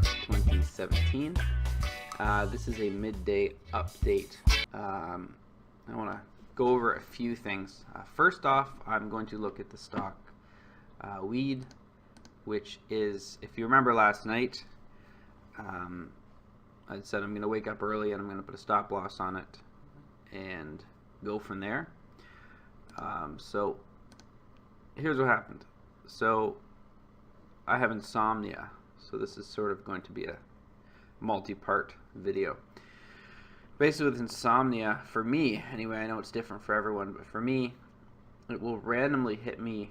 2017. This is a midday update. I want to go over a few things. First off, I'm going to look at the stock weed, which is, if you remember last night, I said I'm going to wake up early and I'm going to put a stop loss on it and go from there. So here's what happened. So I have insomnia, so this is sort of going to be a multi-part video. Basically, with insomnia, for me anyway, I know it's different for everyone, but for me, it will randomly hit me,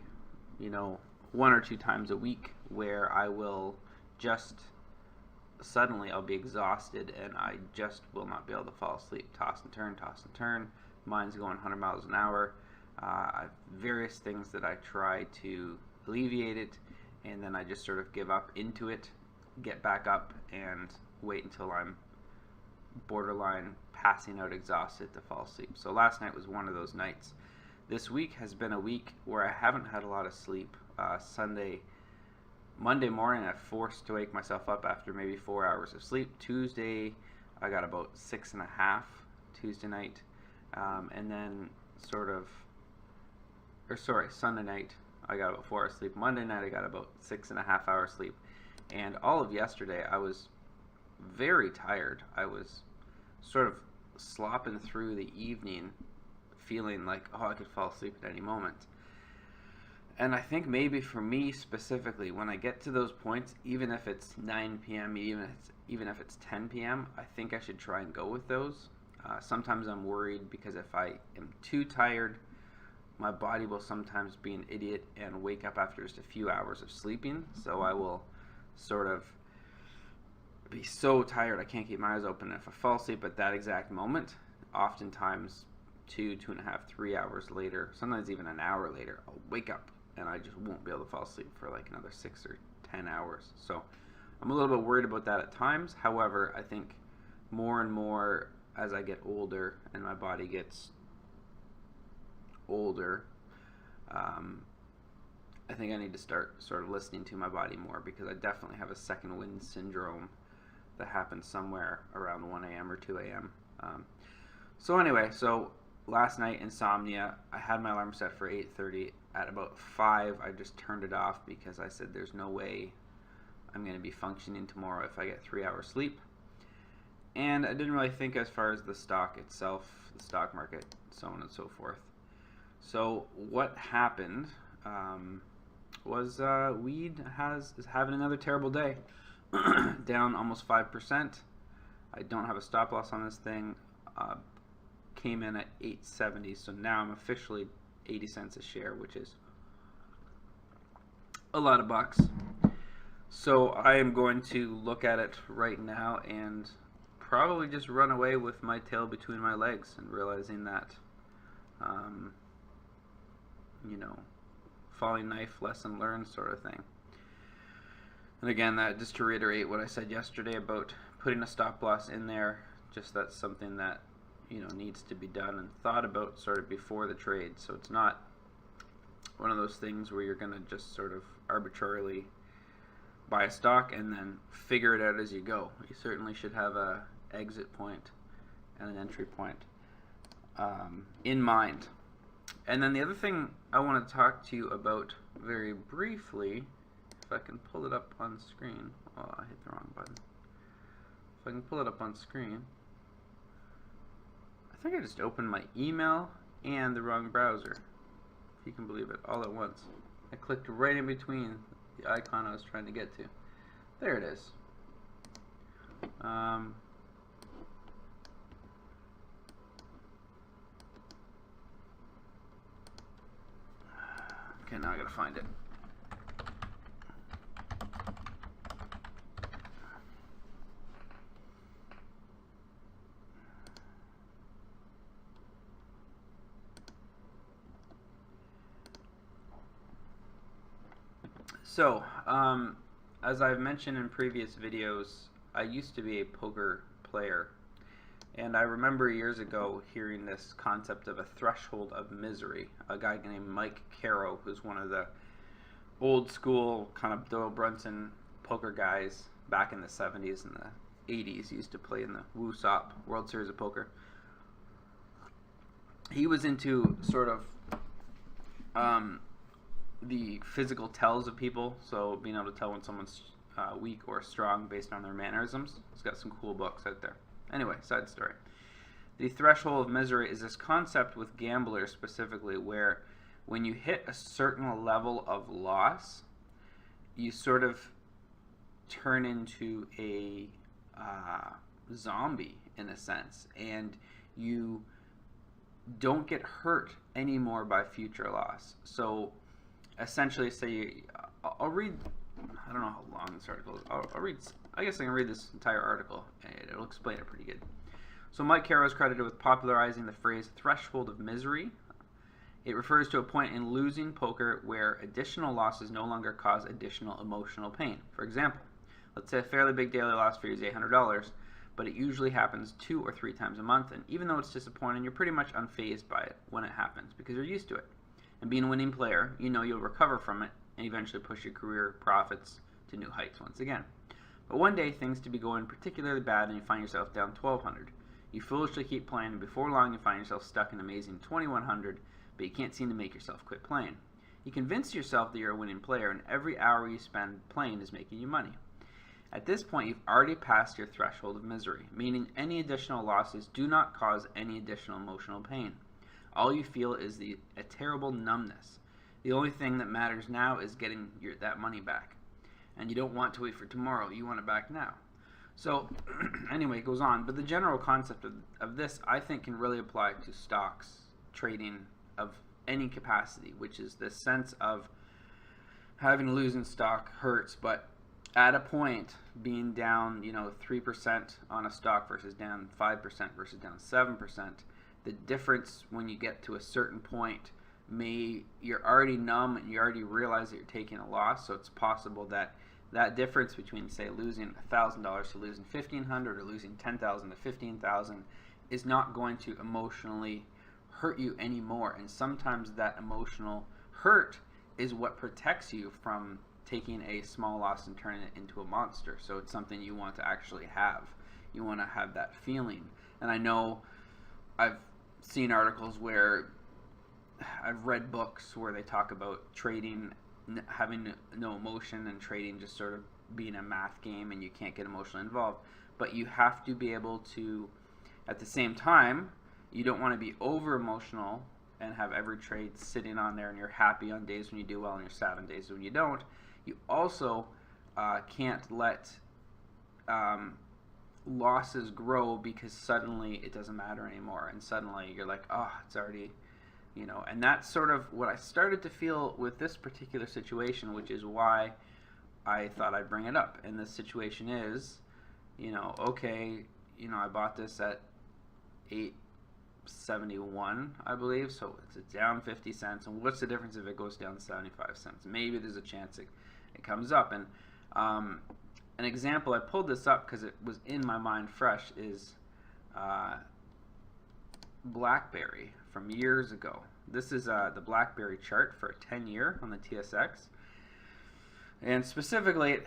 one or two times a week, where I will just suddenly I'll be exhausted and I just will not be able to fall asleep. Toss and turn, mind's going 100 miles an hour. I have various things that I try to alleviate it, and then I just sort of give up into it, get back up, and wait until I'm borderline passing out exhausted to fall asleep. So last night was one of those nights. This week has been a week where I haven't had a lot of sleep. Monday morning I forced to wake myself up after maybe 4 hours of sleep. Tuesday I got about 6.5 Tuesday night, and then Sunday night I got about 4 hours sleep. Monday night I got about 6.5 hours sleep, and all of yesterday I was very tired. I was sort of slopping through the evening, feeling like, I could fall asleep at any moment. And I think maybe for me specifically, when I get to those points, even if it's 9 p.m., even if it's 10 p.m., I think I should try and go with those. Sometimes I'm worried because if I am too tired, my body will sometimes be an idiot and wake up after just a few hours of sleeping. So I will sort of be so tired I can't keep my eyes open. If I fall asleep at that exact moment, oftentimes 2.5, 3 hours later, sometimes even an hour later, I'll wake up and I just won't be able to fall asleep for like another 6 or 10 hours. So I'm a little bit worried about that at times. However, I think more and more as I get older and my body gets older, I think I need to start sort of listening to my body more, because I definitely have a second wind syndrome that happens somewhere around 1 a.m. or 2 a.m. So anyway, last night, insomnia. I had my alarm set for 8:30. At about 5, I just turned it off because I said there's no way I'm going to be functioning tomorrow if I get 3 hours sleep. And I didn't really think as far as the stock itself, the stock market, so on and so forth. So what happened was weed is having another terrible day. Down almost 5%. I don't have a stop loss on this thing. Came in at 8.70, so now I'm officially 80 cents a share, which is a lot of bucks. So I am going to look at it right now and probably just run away with my tail between my legs, and realizing that falling knife, lesson learned sort of thing. And again, that just to reiterate what I said yesterday about putting a stop loss in there, just that's something that needs to be done and thought about sort of before the trade. So it's not one of those things where you're going to just sort of arbitrarily buy a stock and then figure it out as you go. You certainly should have a exit point and an entry point in mind. And then the other thing I want to talk to you about very briefly, if I can pull it up on screen. Oh, I hit the wrong button. If I can pull it up on screen. I think I just opened my email and the wrong browser, if you can believe it, all at once. I clicked right in between the icon I was trying to get to. There it is. Okay, now I gotta find it. So, as I've mentioned in previous videos, I used to be a poker player, and I remember years ago hearing this concept of a threshold of misery. A guy named Mike Caro, who's one of the old school kind of Doyle Brunson poker guys, back in the 70s and the 80s. He used to play in the WooSop, World Series of Poker. He was into sort of the physical tells of people, so being able to tell when someone's weak or strong based on their mannerisms. He's got some cool books out there. Anyway, side story. The threshold of misery is this concept with gamblers specifically where when you hit a certain level of loss, you sort of turn into a zombie in a sense, and you don't get hurt anymore by future loss. So essentially, say I'll read, I don't know how long this article is. I'll read, I guess I can read this entire article and it'll explain it pretty good. So Mike Caro is credited with popularizing the phrase threshold of misery. It refers to a point in losing poker where additional losses no longer cause additional emotional pain. For example, let's say a fairly big daily loss for you is $800, but it usually happens 2 or 3 times a month, and even though it's disappointing, you're pretty much unfazed by it when it happens because you're used to it. And being a winning player, you know you'll recover from it and eventually push your career profits to new heights once again. But one day things to be going particularly bad and you find yourself down $1,200. You foolishly keep playing, and before long you find yourself stuck in amazing $2,100, but you can't seem to make yourself quit playing. You convince yourself that you're a winning player, and every hour you spend playing is making you money. At this point, you've already passed your threshold of misery, meaning any additional losses do not cause any additional emotional pain. All you feel is a terrible numbness. The only thing that matters now is getting that money back. And you don't want to wait for tomorrow, you want it back now. So, anyway, it goes on. But the general concept of this, I think, can really apply to stocks, trading of any capacity, which is this sense of having to lose in stock hurts, but at a point, being down, 3% on a stock versus down 5% versus down 7%, the difference when you get to a certain point, you're already numb and you already realize that you're taking a loss. So it's possible that that difference between, say, losing $1,000 to losing $1,500 or losing $10,000 to $15,000 is not going to emotionally hurt you anymore. And sometimes that emotional hurt is what protects you from taking a small loss and turning it into a monster. So it's something you want to actually have. You want to have that feeling. And I know I've seen articles where I've read books where they talk about trading having no emotion and trading just sort of being a math game and you can't get emotionally involved. But you have to be able to, at the same time, you don't want to be over emotional and have every trade sitting on there and you're happy on days when you do well and you're sad on days when you don't. You also can't let losses grow because suddenly it doesn't matter anymore and suddenly you're like, oh, it's already, and that's sort of what I started to feel with this particular situation, which is why I thought I'd bring it up. And this situation is, okay, I bought this at $8.71, I believe, so it's down 50 cents, and what's the difference if it goes down 75 cents? Maybe there's a chance it comes up. And an example, I pulled this up because it was in my mind fresh, is BlackBerry from years ago. This is the BlackBerry chart for a 10-year on the TSX. And specifically,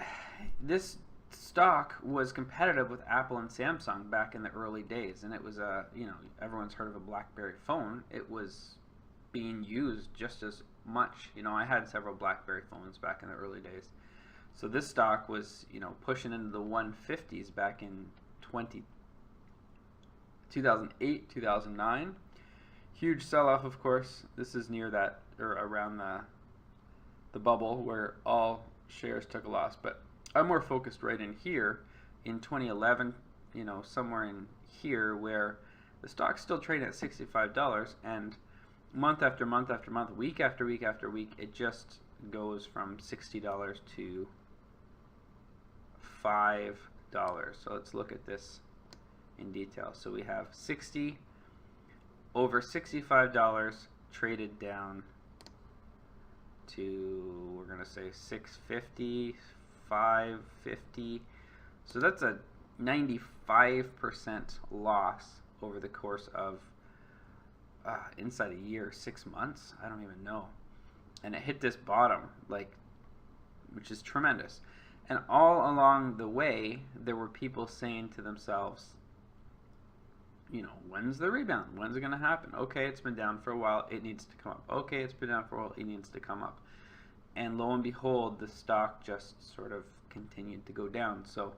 this stock was competitive with Apple and Samsung back in the early days. And it was, everyone's heard of a BlackBerry phone. It was being used just as much. I had several BlackBerry phones back in the early days. So this stock was, pushing into the 150s back in 2008, 2009. Huge sell-off, of course. This is near that, or around the bubble where all shares took a loss. But I'm more focused right in here in 2011, somewhere in here where the stock's still trading at $65, and month after month after month, week after week after week, it just goes from $60 to $5. So let's look at this in detail. So we have 60 over $65 traded down to, we're going to say $6.50, $5.50. So that's a 95% loss over the course of inside a year, 6 months. I don't even know. And it hit this bottom, which is tremendous. And all along the way, there were people saying to themselves, you know, when's the rebound? When's it going to happen? Okay, it's been down for a while. It needs to come up. Okay, it's been down for a while. It needs to come up. And lo and behold, the stock just sort of continued to go down. So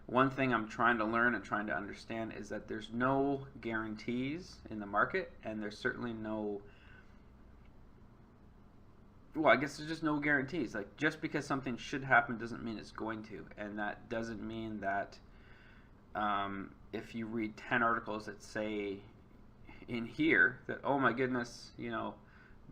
one thing I'm trying to learn and trying to understand is that there's no guarantees in the market, and there's certainly no, well, I guess there's just no guarantees. Like, just because something should happen doesn't mean it's going to, and that doesn't mean that if you read 10 articles that say in here that, oh my goodness, you know,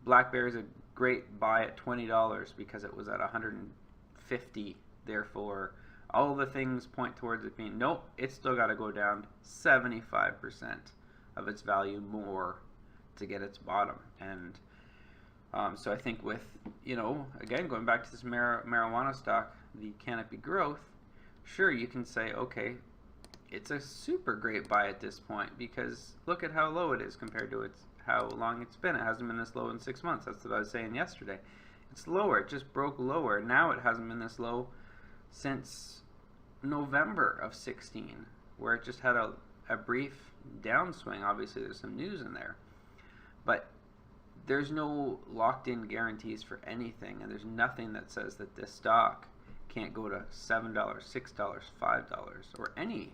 BlackBerry's a great buy at $20 because it was at 150, therefore all the things point towards it being, nope, it's still got to go down 75% of its value more to get its bottom. And so I think with, you know, again, going back to this marijuana stock, the Canopy Growth, sure, you can say, okay, it's a super great buy at this point because look at how low it is compared to how long it's been. It hasn't been this low in 6 months. That's what I was saying yesterday. It's lower. It just broke lower. Now it hasn't been this low since November of 16, where it just had a brief downswing. Obviously, there's some news in there. But there's no locked-in guarantees for anything, and there's nothing that says that this stock can't go to $7, $6, $5, or any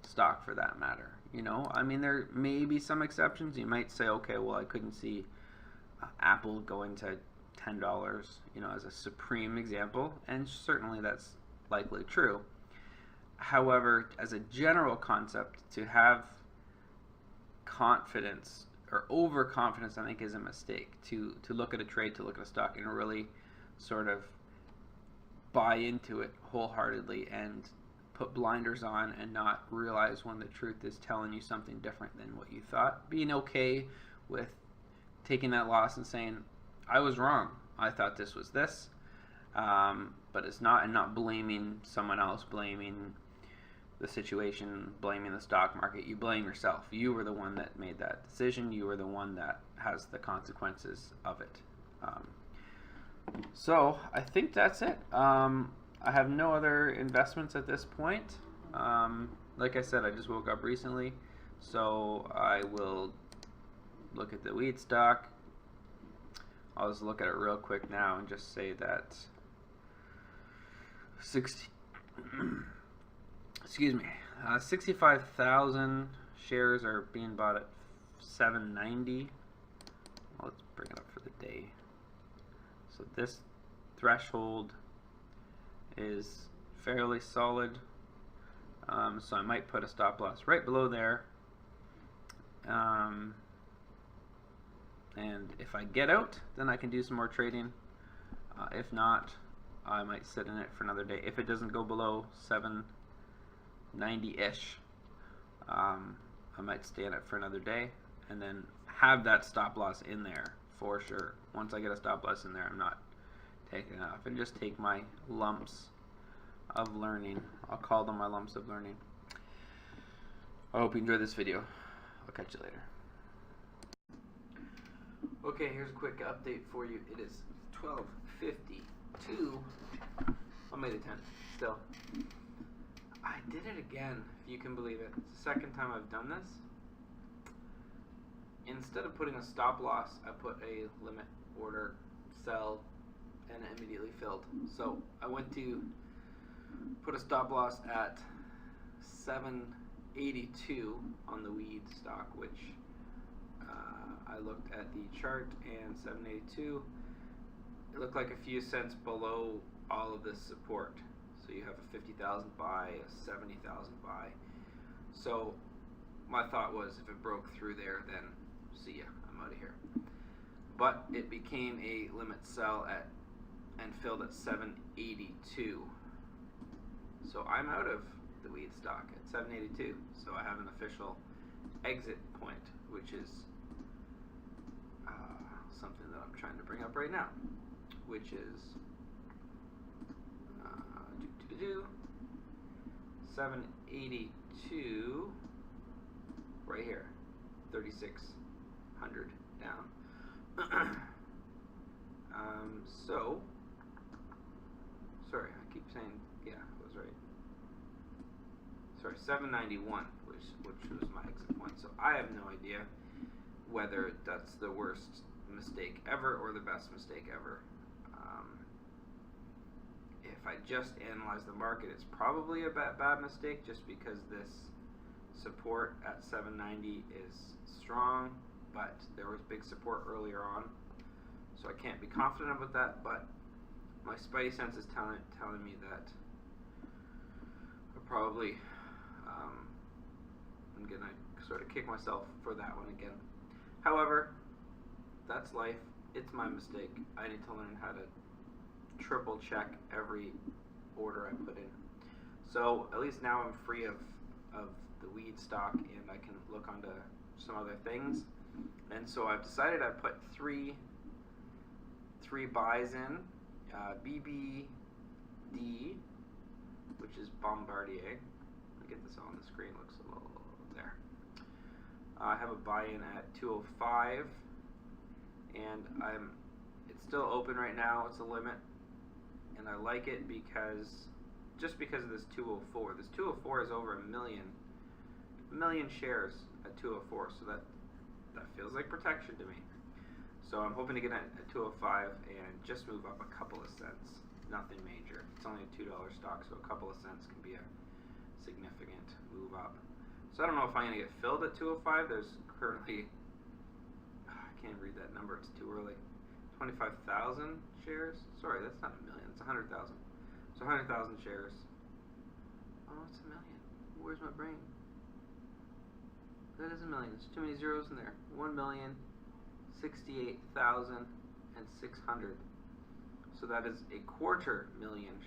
stock for that matter. You know, I mean, there may be some exceptions. You might say, okay, well, I couldn't see Apple going to $10, you know, as a supreme example, and certainly that's likely true. However, as a general concept, to have confidence or overconfidence, I think, is a mistake. To look at a trade, to look at a stock, and really sort of buy into it wholeheartedly and put blinders on and not realize when the truth is telling you something different than what you thought. Being okay with taking that loss and saying, I was wrong. I thought this was this, but it's not, and not blaming someone else, blaming the situation, blaming the stock market. You blame yourself. You were the one that made that decision. You were the one that has the consequences of it. So I think that's it. I have no other investments at this point. Like I said, I just woke up recently, so I will look at the weed stock. I'll just look at it real quick now and just say that 65,000 shares are being bought at $7.90. Well, let's bring it up for the day. So this threshold is fairly solid, so I might put a stop loss right below there, and if I get out, then I can do some more trading. If not, I might sit in it for another day. If it doesn't go below 790-ish, I might stay in it for another day and then have that stop loss in there for sure. Once I get a stop loss in there, I'm not taking it off, and just take my lumps of learning. I'll call them my lumps of learning. I hope you enjoyed this video. I'll catch you later. Okay, here's a quick update for you. It is 12:52 on May the 10th. Still, I did it again, if you can believe it. It's the second time I've done this. Instead of putting a stop loss, I put a limit order sell, and it immediately filled. So I went to put a stop loss at 782 on the weed stock, which I looked at the chart, and 782, it looked like a few cents below all of this support. So you have a 50,000 buy, a 70,000 buy. So my thought was, if it broke through there, then see ya, I'm out of here. But it became a limit sell at and filled at 782. So I'm out of the weed stock at 782. So I have an official exit point, which is something that I'm trying to bring up right now, which is 782 right here, 3,600 down. So sorry, I keep saying sorry, 791, which was my exit point. So I have no idea whether that's the worst mistake ever or the best mistake ever. If I just analyze the market, it's probably a bad mistake just because this support at 790 is strong, but there was big support earlier on, so I can't be confident about that. But my spidey sense is telling me that I probably I'm gonna sort of kick myself for that one again. However, that's life. It's my mistake. I need to learn how to triple check every order I put in. So at least now I'm free of the weed stock, and I can look onto some other things. And so I've decided I put three buys in. BBD, which is Bombardier. Let me get this on the screen. Looks a little there. I have a buy-in at 205, and it's still open right now. It's a limit, and I like it just because of this 204. This 204 is over a million shares at 204, so that feels like protection to me. So I'm hoping to get at 205 and just move up a couple of cents. Nothing major. It's only a $2 stock, so a couple of cents can be a significant move up. So I don't know if I'm going to get filled at 205. There's currently, I can't read that number, it's too early, 25,000 shares. Sorry, that's not a million, it's 100,000. So 100,000 shares. Oh, it's a million. Where's my brain? That is a million. There's too many zeros in there. 1,068,600. So that is a 250,000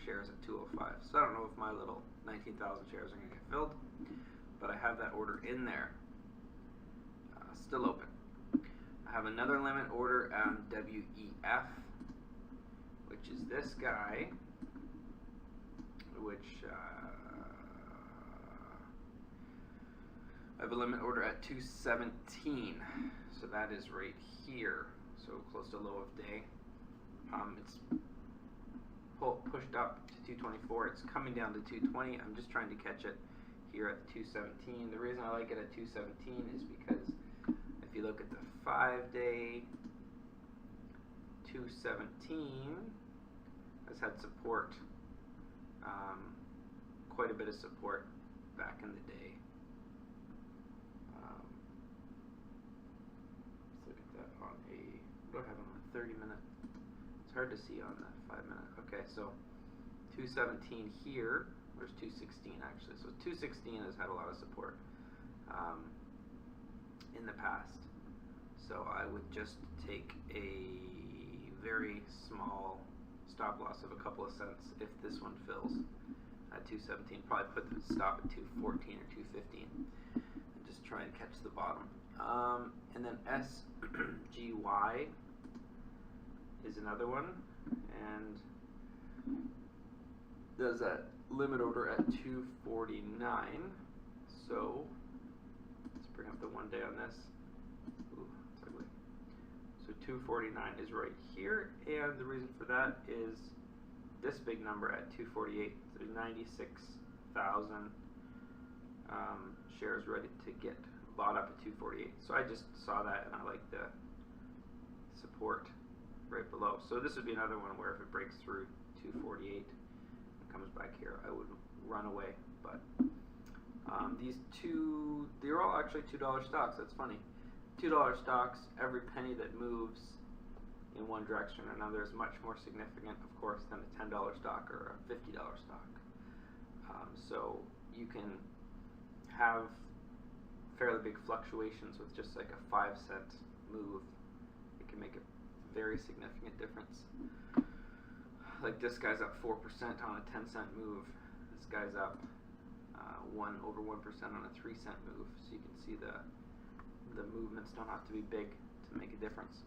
shares at 205. So I don't know if my little 19,000 shares are going to get filled, but I have that order in there. Still open. I have another limit order on WEF, which is this guy, which I have a limit order at 217, so that is right here, so close to low of day. It's pushed up to 224. It's coming down to 220. I'm just trying to catch it here at 217. The reason I like it at 217 is because if you look at the 5-day, 217 has had support, quite a bit of support back in the day. Let's look at that on what do I have on a 30-minute? It's hard to see on that 5-minute. Okay, so 217 here. There's 216 actually. So 216 has had a lot of support in the past. So I would just take a very small stop loss of a couple of cents if this one fills at 217. Probably put the stop at 214 or 215 and just try and catch the bottom. And then SGY is another one, and does that limit order at 249. So let's bring up the 1 day on this. Ooh, it's ugly. So 249 is right here, and the reason for that is this big number at 248. So 96,000 shares ready to get bought up at 248. So I just saw that and I like the support right below. So this would be another one where if it breaks through 248 and comes back here, I would run away. But these two, they're all actually $2 stocks. That's funny. $2 stocks, every penny that moves in one direction or another is much more significant, of course, than a $10 stock or a $50 stock. So you can have fairly big fluctuations with just like a 5-cent move. It can make a very significant difference. Like this guy's up 4% on a 10-cent move. This guy's up over 1% on a 3-cent move. So you can see the movements don't have to be big to make a difference.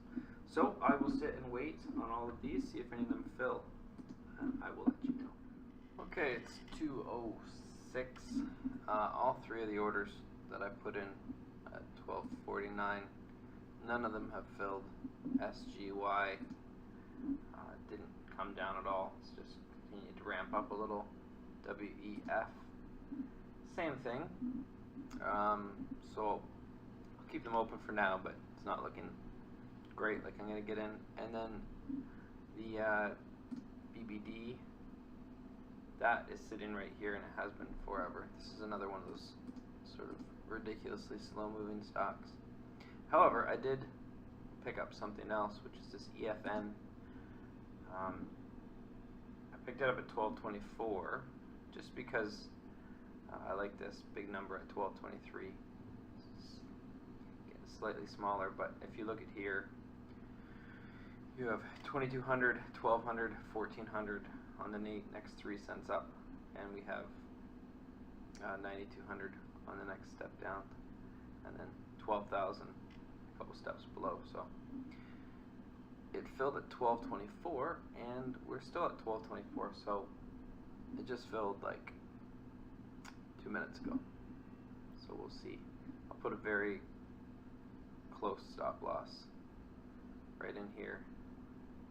So I will sit and wait on all of these, see if any of them fill, and I will let you know. Okay, it's 2:06. All three of the orders that I put in at 12:49, none of them have filled. SGY didn't come down at all. It's just continued to ramp up a little. WEF same thing. So I'll keep them open for now, but it's not looking great. Like I'm gonna get in, and then the BBD, that is sitting right here, and it has been forever. This is another one of those sort of ridiculously slow-moving stocks. However, I did pick up something else, which is this EFN. I picked it up at 12.24 just because I like this big number at 12.23. It's getting slightly smaller, but if you look at here, you have 2200, 1200, 1400 on the next 3 cents up, and we have 9200 on the next step down, and then 12,000 a couple steps below. So it filled at 12.24, and we're still at 12.24. So it just filled like 2 minutes ago. So we'll see. I'll put a very close stop loss right in here,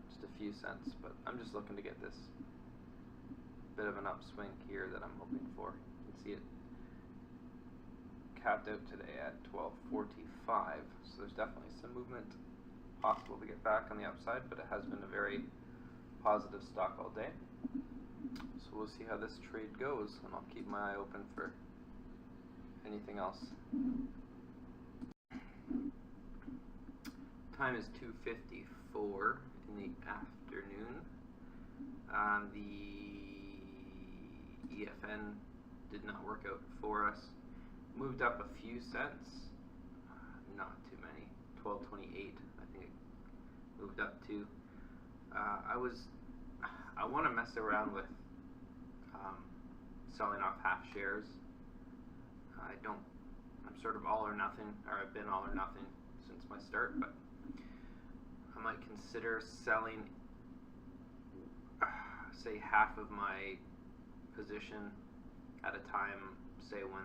just a few cents. But I'm just looking to get this bit of an upswing here that I'm hoping for. You can see it capped out today at 12.45, so there's definitely some movement possible to get back on the upside, but it has been a very positive stock all day. So we'll see how this trade goes, and I'll keep my eye open for anything else. Time is 2:54 in the afternoon. The EFN did not work out for us. Moved up a few cents, not too many. 12.28, I think it moved up to. I want to mess around with selling off half shares. I'm sort of all or nothing, or I've been all or nothing since my start, but I might consider selling, say, half of my position at a time, say when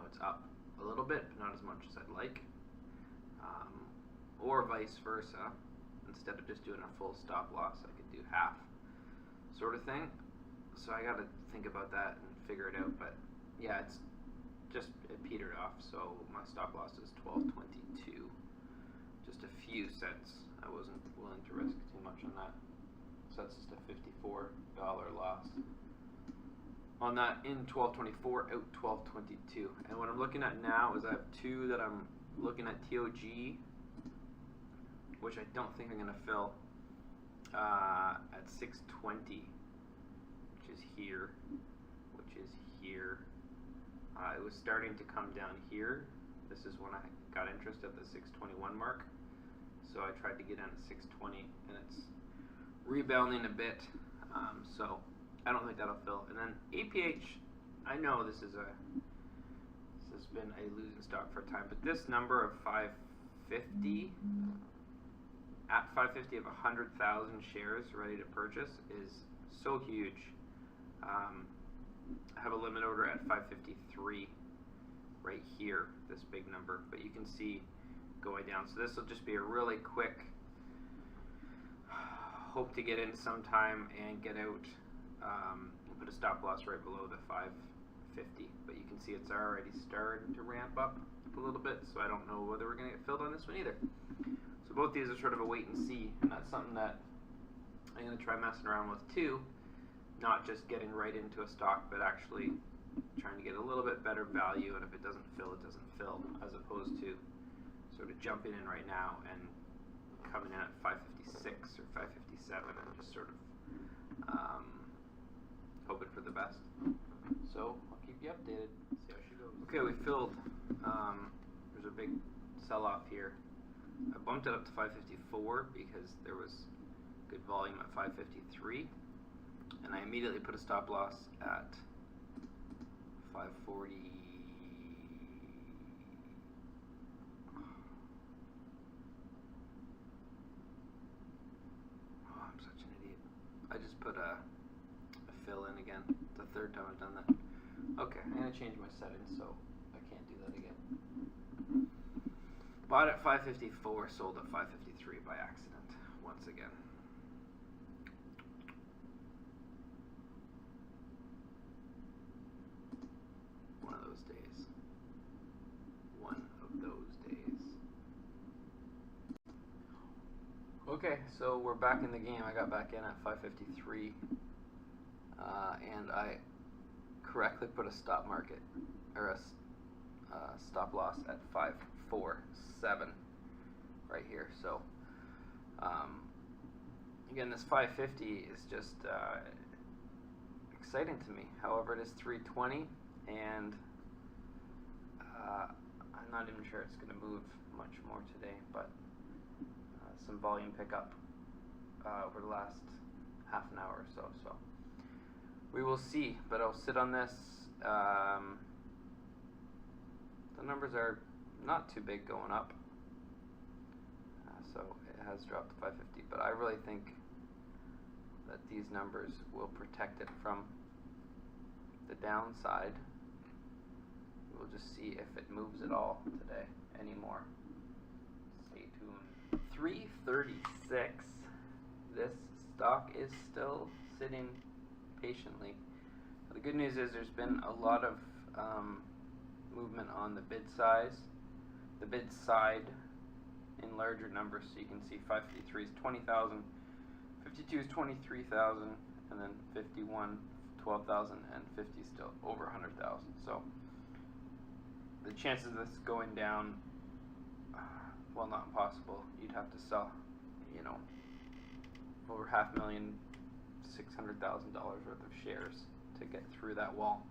it's up a little bit, but not as much as I'd like, or vice versa. Instead of just doing a full stop loss, I could do half, sort of thing. So I got to think about that and figure it out. But yeah, it petered off. So my stop loss is 12.22, just a few cents. I wasn't willing to risk too much on that. So that's just a $54 loss on that in 12.24, out 12.22. And what I'm looking at now is I have two that I'm looking at TOG, which I don't think I'm going to fill, at 6.20, which is here, it was starting to come down here. This is when I got interest at the 6.21 mark. So I tried to get in at 6.20, and it's rebounding a bit. So I don't think that'll fill. And then APH, I know this has been a losing stock for a time, but this number of 550, at 550 of 100,000 shares ready to purchase is so huge. I have a limit order at 553 right here, this big number, but you can see going down. So this will just be a really quick, hope to get in sometime and get out. Put a stop loss right below the 550, but you can see it's already starting to ramp up a little bit, so I don't know whether we're going to get filled on this one either. So both these are sort of a wait and see, and that's something that I'm going to try messing around with too. Not just getting right into a stock, but actually trying to get a little bit better value, and if it doesn't fill, it doesn't fill, as opposed to sort of jumping in right now and coming in at 556 or 557 and just sort of hoping for the best. So I'll keep you updated, see how she goes. Okay, we filled. There's a big sell-off here. I bumped it up to 554 because there was good volume at 553. And I immediately put a stop loss at 540. Oh, I'm such an idiot. I just put a fill in again. It's the third time I've done that. Okay, I'm going to change my settings so I can't do that again. Bought at 554, sold at 553 by accident once again. Okay, so we're back in the game. I got back in at 553, and I correctly put a stop market, or a stop loss at 547 right here. So again, this 550 is just exciting to me. However, it is 320, and I'm not even sure it's going to move much more today, but some volume pickup over the last half an hour or so. So we will see, but I'll sit on this. The numbers are not too big going up, so it has dropped to 550, but I really think that these numbers will protect it from the downside. We'll just see if it moves at all today anymore. Stay tuned. 336. This stock is still sitting patiently. The good news is there's been a lot of movement on the bid size. The bid side in larger numbers, so you can see 553 is 20,000, 52 is 23,000, and then 51, 12,000, and 50 is still over 100,000. So the chances of this going down, well, not impossible. You'd have to sell, you know, over $500,000, $600,000 worth of shares to get through that wall.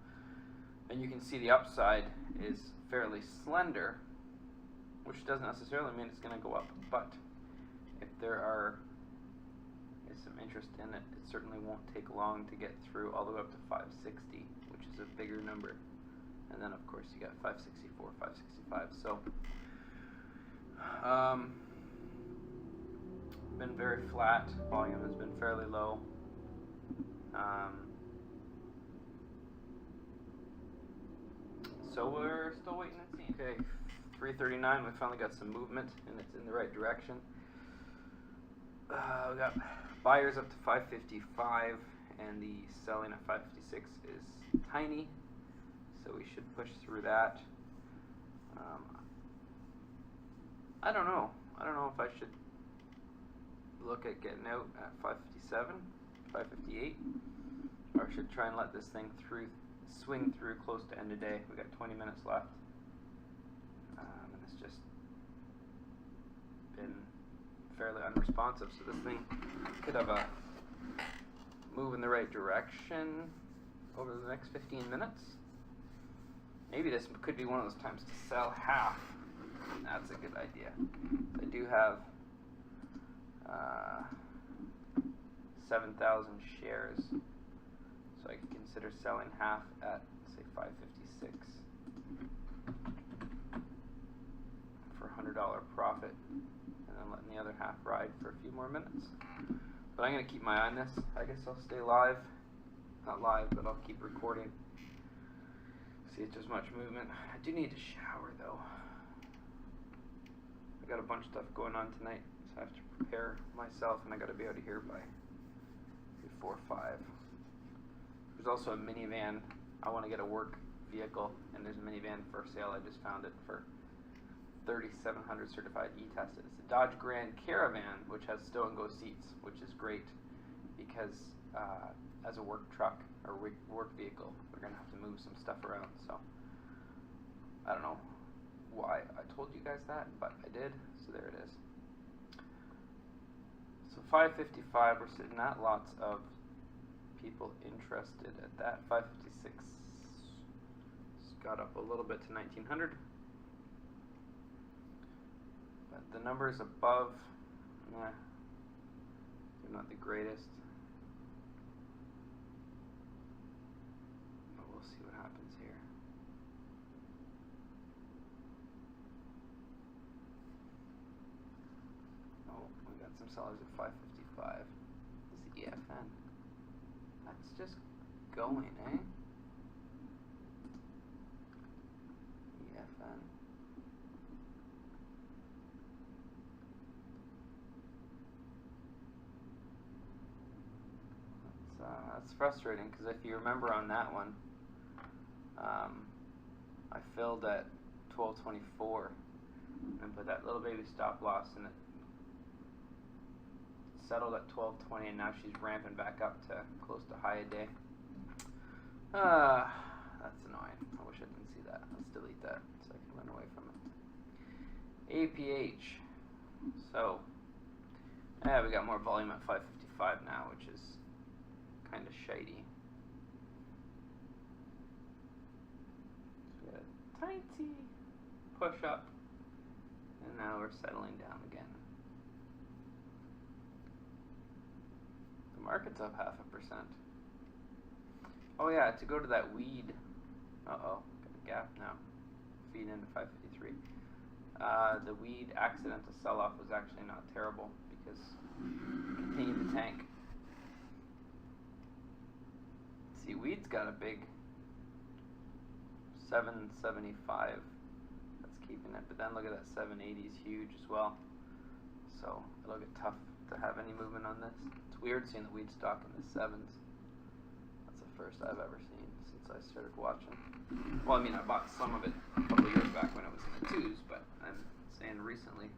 And you can see the upside is fairly slender, which doesn't necessarily mean it's going to go up. But if there is some interest in it, it certainly won't take long to get through all the way up to 560, which is a bigger number. And then, of course, you got 564, 565. So, been very flat. Volume has been fairly low. So we're still waiting and seeing. Okay, 339. We finally got some movement, and it's in the right direction. We got buyers up to 555, and the selling at 556 is tiny. So we should push through that. I don't know. I don't know if I should look at getting out at 557, 558, or I should try and let this thing swing through close to end of day. We got 20 minutes left, and it's just been fairly unresponsive. So this thing could have a move in the right direction over the next 15 minutes. Maybe this could be one of those times to sell half. That's a good idea. I do have 7,000 shares, so I could consider selling half at, say, 556 for a $100 profit, and then letting the other half ride for a few more minutes. But I'm going to keep my eye on this. I guess I'll stay live. Not live, but I'll keep recording. See if there's much movement. I do need to shower, though. I got a bunch of stuff going on tonight, so I have to prepare myself, and I got to be out of here by before 5. There's also a minivan. I want to get a work vehicle, and there's a minivan for sale. I just found it for $3,700 certified e-tested. It's a Dodge Grand Caravan, which has stow and go seats, which is great because as a work truck or work vehicle, we're going to have to move some stuff around. So I don't know why I told you guys that, but I did, so there it is. So 555, we're sitting at, lots of people interested at that. 556 got up a little bit to 1900, but the numbers above, they're not the greatest. But we'll see what happens here. Some sellers at 555. This is EFN. That's just going, eh? EFN. That's frustrating because if you remember on that one, I filled at 1224 and put that little baby stop loss in it. settled at 12.20, and now she's ramping back up to close to high a day. That's annoying. I wish I didn't see that. Let's delete that so I can run away from it. APH. So, yeah, we got more volume at 555 now, which is kind of shady. So we got a tiny push up, and now we're settling down again. The market's up 0.5%. Oh yeah, to go to that weed. Uh-oh, got a gap now. Feed into 553. The weed accidental sell-off was actually not terrible because it continued to tank. See, weed's got a big 775 that's keeping it, but then look at that 780 is huge as well. So it'll get tough to have any movement on this. It's weird seeing the weed stock in the 7s. That's the first I've ever seen since I started watching. Well, I mean, I bought some of it a couple of years back when it was in the 2s, but I'm saying recently.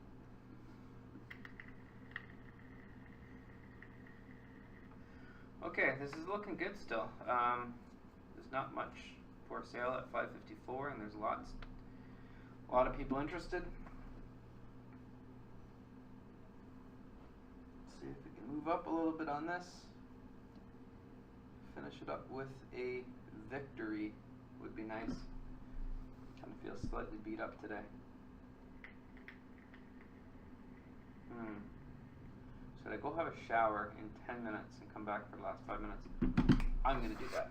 Okay, this is looking good still. There's not much for sale at 554, and there's a lot of people interested. Let's see if we can move up a little bit on this. Finish it up with a victory would be nice. Kind of feel slightly beat up today. Should I go have a shower in 10 minutes and come back for the last 5 minutes? I'm going to do that.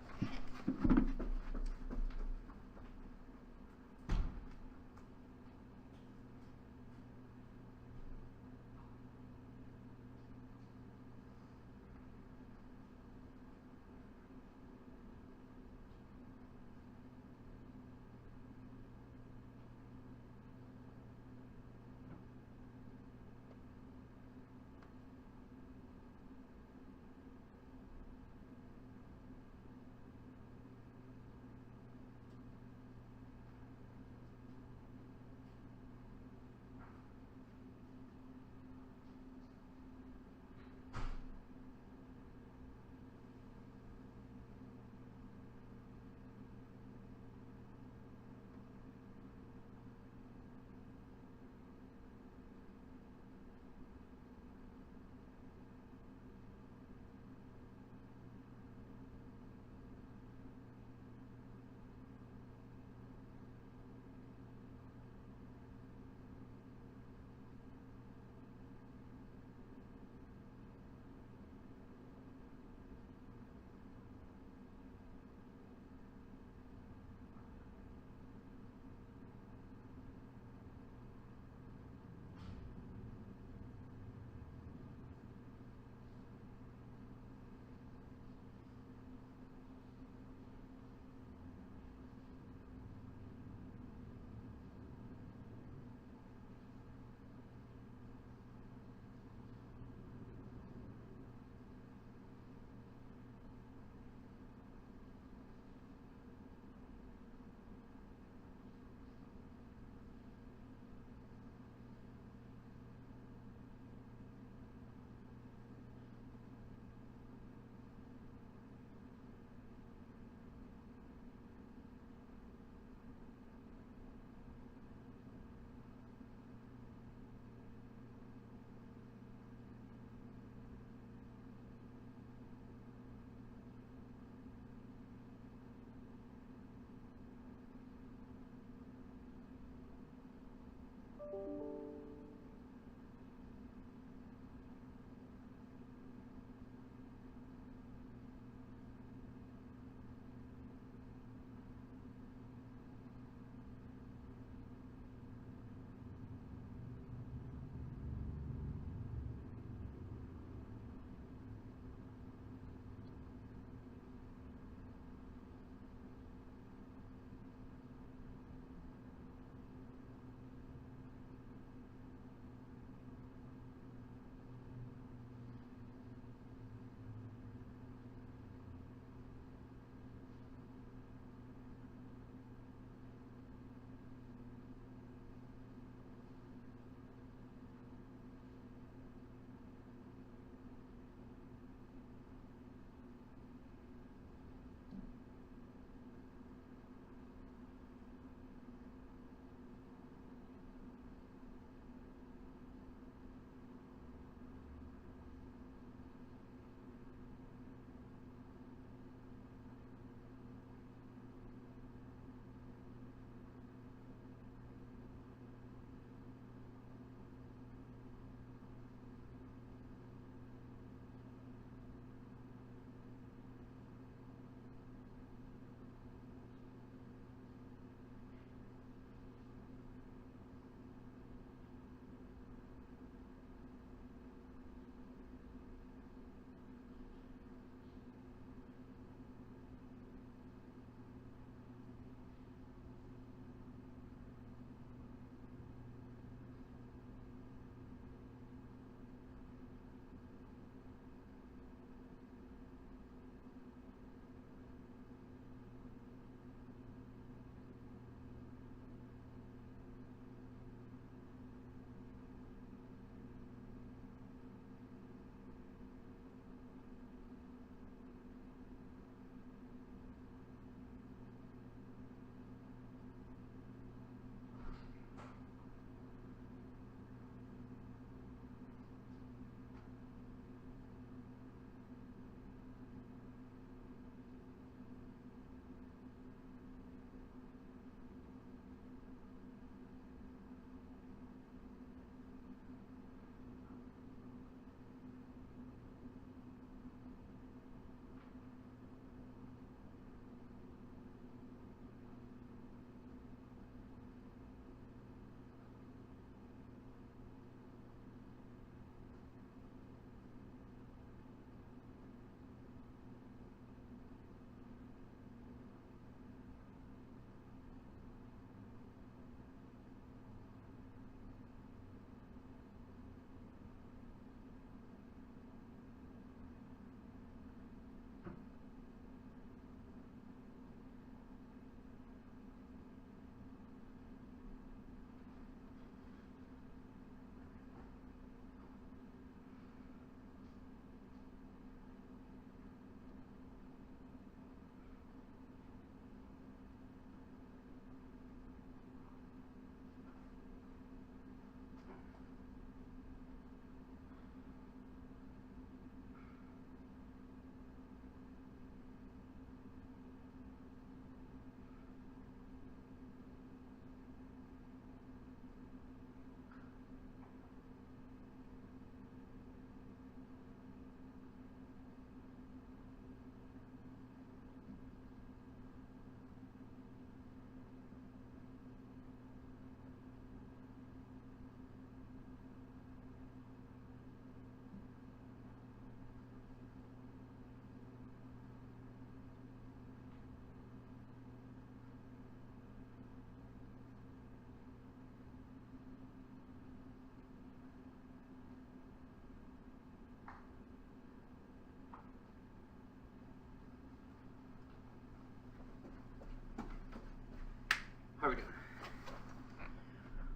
How are we doing?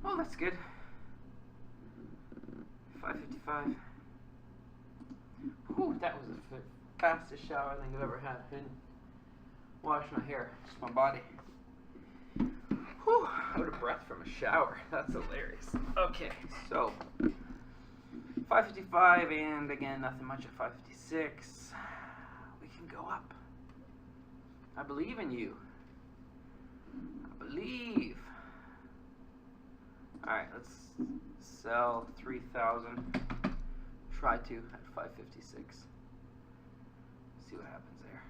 Oh, that's good. 5:55. Whew, that was the fastest shower I think I've ever had. I didn't wash my hair, just my body. Whew, out of breath from a shower. That's hilarious. Okay, so 5:55, and again, nothing much at 5:56. We can go up. I believe in you. I believe. Alright, let's sell 3,000. Try to at 5:56. See what happens there.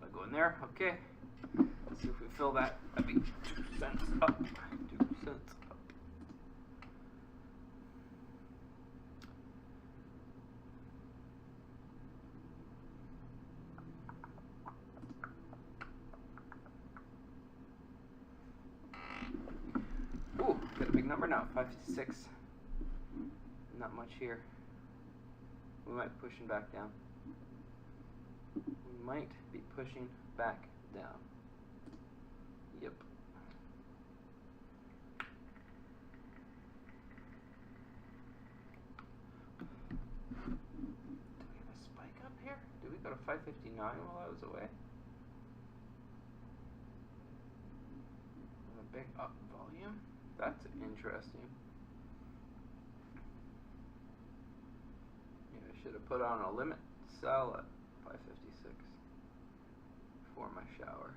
I'll go in there. Okay. Let's see if we fill that. That'd be 2 cents up. 2 cents up. Ooh, got a big number now. 5:56. Not much here. We might be pushing back down. We might be pushing back down. Yep. Do we have a spike up here? Did we go to 5:59 while I was away? A big up volume? That's interesting. Yeah, I should have put on a limit sell at 5:56 for my shower.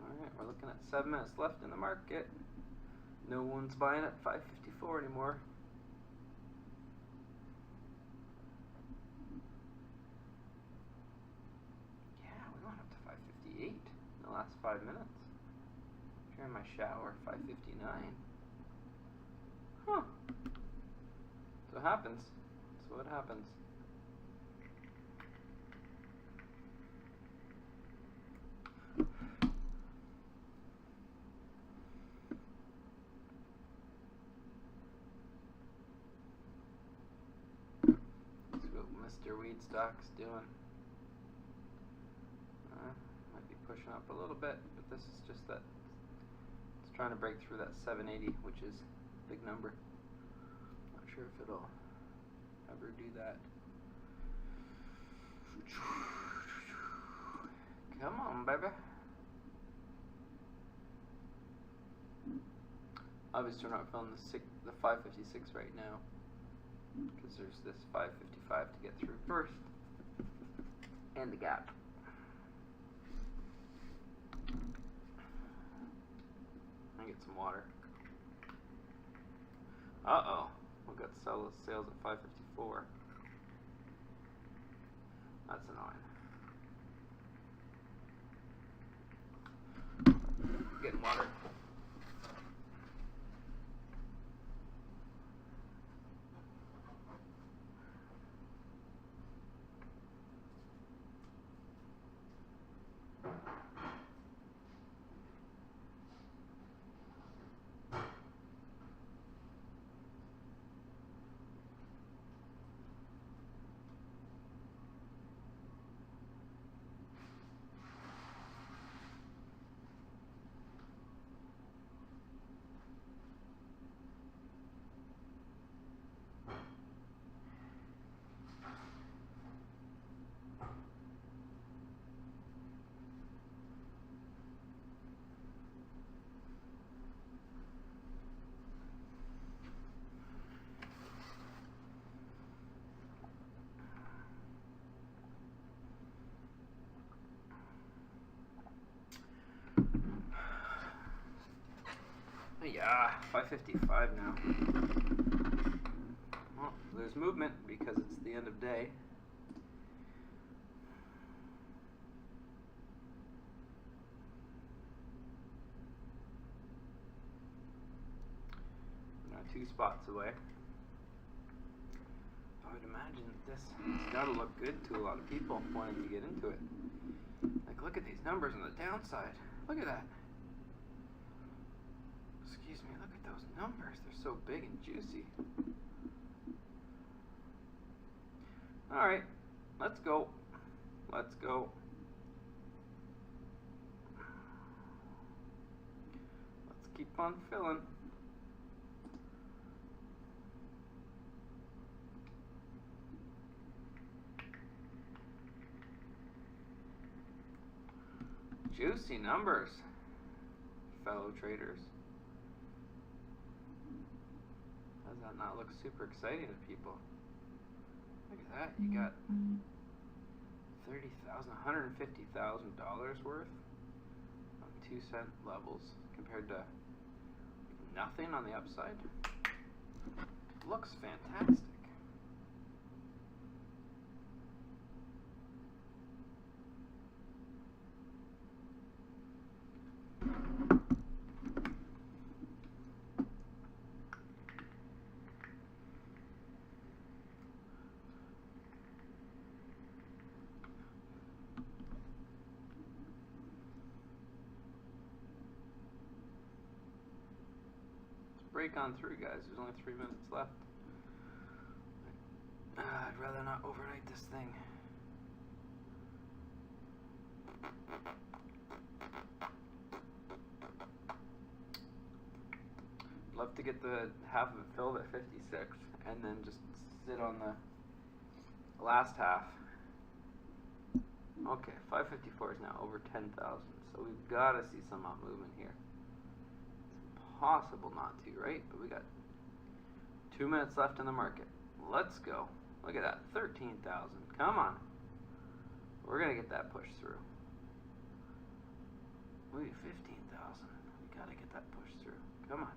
Alright, we're looking at 7 minutes left in the market. No one's buying at 5:54 anymore. Yeah, we went up to 5:58 in the last 5 minutes. During my shower, 5:59. Huh. So it happens. That's what happens. Let's see what Mr. Weedstock's doing. Might be pushing up a little bit, but this is just that it's trying to break through that 780, which is a big number. Not sure if it'll ever do that. Come on, baby. Obviously, we're not filling the 5:56 right now because there's this 5:55 to get through first, and the gap. I get some water. Uh-oh. We got sales at 5:54. That's annoying. Getting water. Yeah, 5:55 now. Well, there's movement because it's the end of day. Now 2 spots away. I would imagine that this has got to look good to a lot of people wanting to get into it. Like, look at these numbers on the downside. Look at that. Excuse me, look at those numbers. They're so big and juicy. Alright, Let's go. Let's go. Let's keep on filling. Juicy numbers, fellow traders. Does that not look super exciting to people? Look at that. You got $30,000, $150,000 worth on 2-cent levels compared to nothing on the upside. Looks fantastic. Break on through, guys. There's only 3 minutes left. I'd rather not overnight this thing. Love to get the half of it filled at 56 and then just sit on the last half. Okay, 554 is now over 10,000, so we've got to see some up movement here. Possible not to, right? But we got 2 minutes left in the market. Let's go. Look at that, 13,000. Come on. We're gonna get that push through. Look at 15,000. We gotta get that push through. Come on.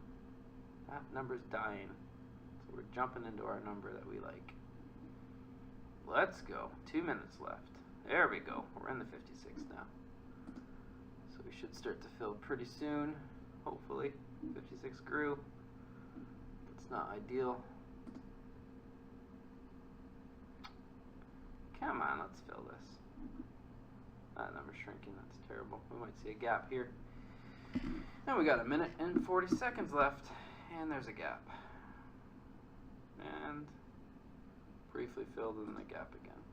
That number's dying. So we're jumping into our number that we like. Let's go. 2 minutes left. There we go. We're in the 56 now. So we should start to fill pretty soon, hopefully. 56 grew. That's not ideal. Come on, let's fill this. That number's shrinking. That's terrible. We might see a gap here. And we got 1 minute and 40 seconds left. And there's a gap. And briefly filled in the gap again.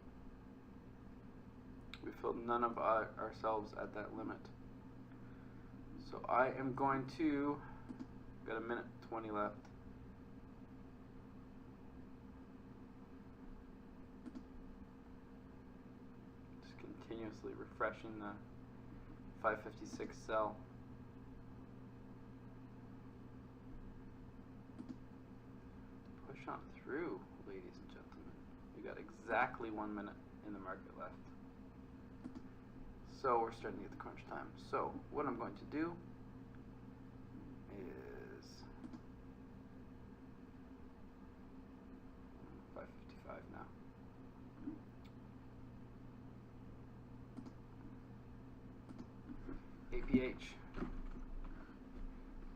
We filled none of ourselves at that limit. So I am going to, got 1 minute 20 left. Just continuously refreshing the 556 cell. Push on through, ladies and gentlemen. We got exactly 1 minute in the market left. So we're starting to get the crunch time. So what I'm going to do is 555 now. APH.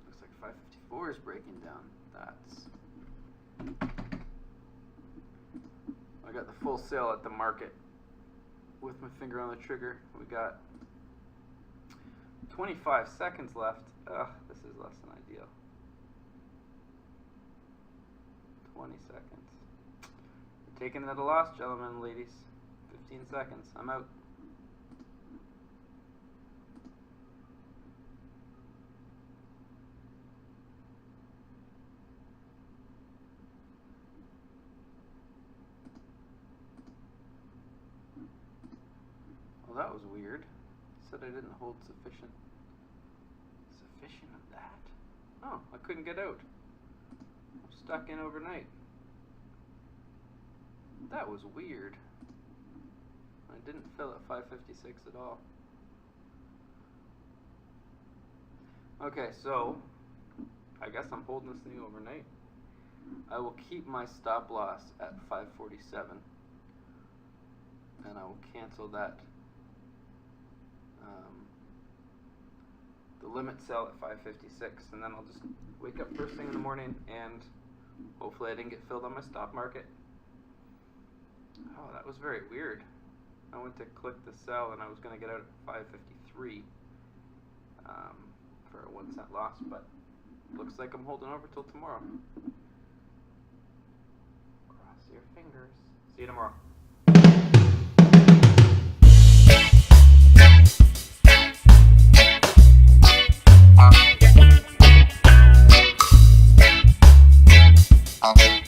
Looks like 554 is breaking down. That's, I got the full sale at the market. With my finger on the trigger, we got 25 seconds left. Ugh, this is less than ideal. 20 seconds. We're taking it at a loss, gentlemen and ladies. 15 seconds. I'm out. That was weird. It said I didn't hold sufficient of that. Oh, I couldn't get out. I'm stuck in overnight. That was weird. I didn't fill at 556 at all. Okay, so I guess I'm holding this thing overnight. I will keep my stop loss at 547 and I will cancel that the limit sell at 556, and then I'll just wake up first thing in the morning and hopefully I didn't get filled on my stop market. Oh, that was very weird. I went to click the sell and I was going to get out at 553 for a 1 cent loss, but looks like I'm holding over till tomorrow. Cross your fingers. See you tomorrow. Okay.